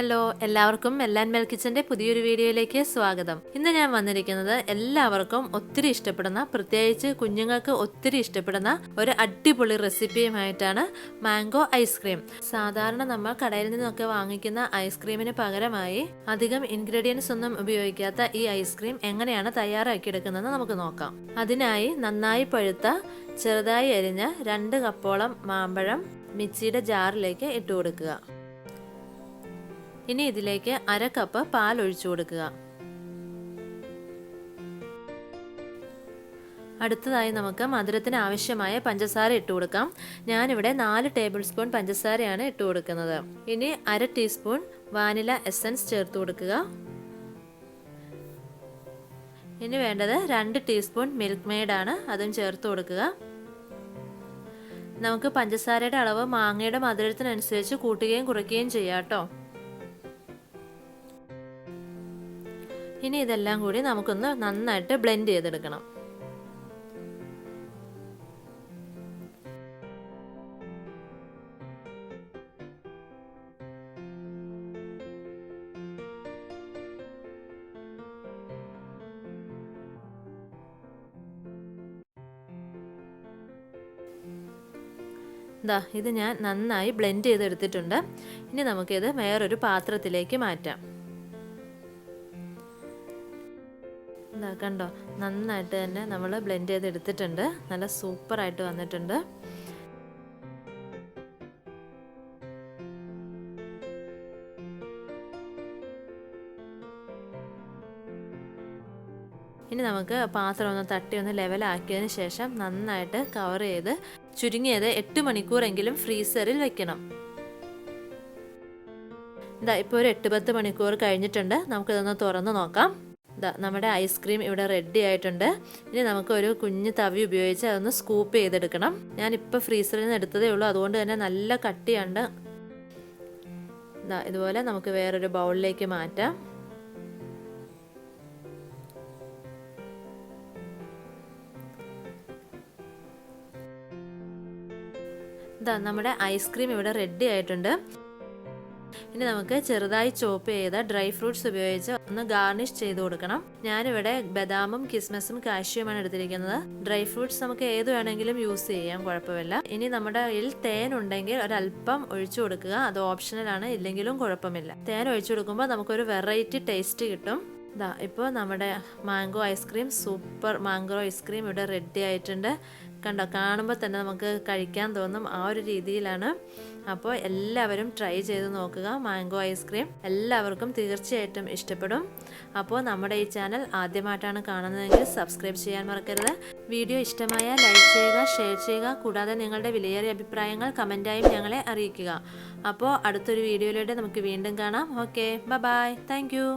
Hello, എല്ലാവർക്കും Mel&mel കിച്ചന്റെ പുതിയൊരു വീഡിയോയിലേക്ക് സ്വാഗതം. ഇന്ന് ഞാൻ വന്നിരിക്കുന്നത് എല്ലാവർക്കും ഒത്തിരി ഇഷ്ടപ്പെടുന്ന, പ്രത്യേകിച്ച് കുഞ്ഞുങ്ങൾക്ക് ഒത്തിരി ഇഷ്ടപ്പെടുന്ന ഒരു അടിപൊളി റെസിപ്പിയുമായിട്ടാണ് മാംഗോ ഐസ്ക്രീം. സാധാരണ നമ്മൾ കടയിൽ നിന്നൊക്കെ വാങ്ങിക്കുന്ന ഐസ്ക്രീമിന് പകരമായി അധികം ഇൻഗ്രീഡിയൻസ് ഒന്നും ഉപയോഗിക്കാത്ത ഈ ഐസ്ക്രീം എങ്ങനെയാണ് തയ്യാറാക്കിയെടുക്കുന്നതെന്ന് നമുക്ക് നോക്കാം. അതിനായി നന്നായി പഴുത്ത ചെറുതായി അരിഞ്ഞ 2 കപ്പോളം മാമ്പഴം മിക്സിയുടെ ജാറിലേക്ക് ഇട്ട് കൊടുക്കുക. ഇനി ഇതിലേക്ക് 1/2 കപ്പ് പാൽ ഒഴിച്ചു കൊടുക്കുക. അടുത്തതായി നമുക്ക് മധുരത്തിന് ആവശ്യമായ പഞ്ചസാര ഇട്ട് കൊടുക്കാം. ഞാനിവിടെ 4 ടേബിൾ സ്പൂൺ പഞ്ചസാരയാണ് ഇട്ട് കൊടുക്കുന്നത്. ഇനി 1/2 ടീസ്പൂൺ വാനില എസൻസ് ചേർത്ത് കൊടുക്കുക. ഇനി വേണ്ടത് 2 ടീസ്പൂൺ മിൽക്ക് മെയ്ഡ് ആണ്, അതും ചേർത്ത് കൊടുക്കുക. നമുക്ക് പഞ്ചസാരയുടെ അളവ് മാങ്ങയുടെ മധുരത്തിനനുസരിച്ച് കൂട്ടുകയും കുറയ്ക്കുകയും ചെയ്യാം കേട്ടോ. ഇനി ഇതെല്ലാം കൂടി നമുക്കൊന്ന് നന്നായിട്ട് ബ്ലെൻഡ് ചെയ്തെടുക്കണം. ഇത് ഞാൻ നന്നായി ബ്ലെൻഡ് ചെയ്തെടുത്തിട്ടുണ്ട്. ഇനി നമുക്കിത് വേറൊരു പാത്രത്തിലേക്ക് മാറ്റാം. കണ്ടോ, നന്നായിട്ട് തന്നെ നമ്മൾ ബ്ലെൻഡ് ചെയ്തെടുത്തിട്ടുണ്ട്. നല്ല സൂപ്പറായിട്ട് വന്നിട്ടുണ്ട്. ഇനി നമുക്ക് പാത്രം ഒന്ന് തട്ടി ഒന്ന് ലെവലാക്കിയതിന് ശേഷം നന്നായിട്ട് കവർ ചെയ്ത് ചുരുങ്ങിയത് 8 മണിക്കൂറെങ്കിലും ഫ്രീസറിൽ വെക്കണം. ഇപ്പോൾ ഒരു 8-10 മണിക്കൂർ കഴിഞ്ഞിട്ടുണ്ട്. നമുക്കിതൊന്ന് തുറന്ന് നോക്കാം. നമ്മുടെ ഐസ്ക്രീം ഇവിടെ റെഡി ആയിട്ടുണ്ട്. ഇനി നമുക്ക് ഒരു കുഞ്ഞ് തവി ഉപയോഗിച്ച് അതൊന്ന് സ്കൂപ്പ് ചെയ്തെടുക്കണം. ഞാനിപ്പോൾ ഫ്രീസറിൽ നിന്ന് എടുത്തതേ ഉള്ളൂ, അതുകൊണ്ട് തന്നെ നല്ല കട്ടിയുണ്ട്. ഇതുപോലെ നമുക്ക് വേറൊരു ബൗളിലേക്ക് മാറ്റാം. നമ്മുടെ ഐസ്ക്രീം ഇവിടെ റെഡി ആയിട്ടുണ്ട്. ഇനി നമുക്ക് ചെറുതായി ചോപ്പ് ചെയ്ത ഡ്രൈ ഫ്രൂട്ട്സ് ഉപയോഗിച്ച് ഒന്ന് ഗാർണിഷ് ചെയ്ത് കൊടുക്കണം. ഞാനിവിടെ ബദാമും കിസ്മസും കാഷ്യൂമാണ് എടുത്തിരിക്കുന്നത്. ഡ്രൈ ഫ്രൂട്ട്സ് നമുക്ക് ഏത് വേണമെങ്കിലും യൂസ് ചെയ്യാം, കുഴപ്പമില്ല. ഇനി നമ്മുടെ കയ്യിൽ തേൻ ഉണ്ടെങ്കിൽ ഒരല്പം ഒഴിച്ചു കൊടുക്കുക. അത് ഓപ്ഷണലാണ്, ഇല്ലെങ്കിലും കുഴപ്പമില്ല. തേൻ ഒഴിച്ചു കൊടുക്കുമ്പോൾ നമുക്കൊരു വെറൈറ്റി ടേസ്റ്റ് കിട്ടും. ഇപ്പോൾ നമ്മുടെ mango ice cream, super mango ice cream ഇവിടെ റെഡി ആയിട്ടുണ്ട്. കണ്ടോ, കാണുമ്പോൾ തന്നെ നമുക്ക് കഴിക്കാൻ തോന്നും. ആ ഒരു രീതിയിലാണ്. അപ്പോൾ എല്ലാവരും ട്രൈ ചെയ്ത് നോക്കുക. മാംഗോ ഐസ്ക്രീം എല്ലാവർക്കും തീർച്ചയായിട്ടും ഇഷ്ടപ്പെടും. അപ്പോൾ നമ്മുടെ ഈ ചാനൽ ആദ്യമായിട്ടാണ് കാണുന്നതെങ്കിൽ സബ്സ്ക്രൈബ് ചെയ്യാൻ മറക്കരുത്. വീഡിയോ ഇഷ്ടമായാൽ ലൈക്ക് ചെയ്യുക, ഷെയർ ചെയ്യുക. കൂടാതെ നിങ്ങളുടെ വിലയേറിയ അഭിപ്രായങ്ങൾ കമൻറ്റായും ഞങ്ങളെ അറിയിക്കുക. അപ്പോൾ അടുത്തൊരു വീഡിയോയിലൂടെ നമുക്ക് വീണ്ടും കാണാം. Okay, bye. Thank U.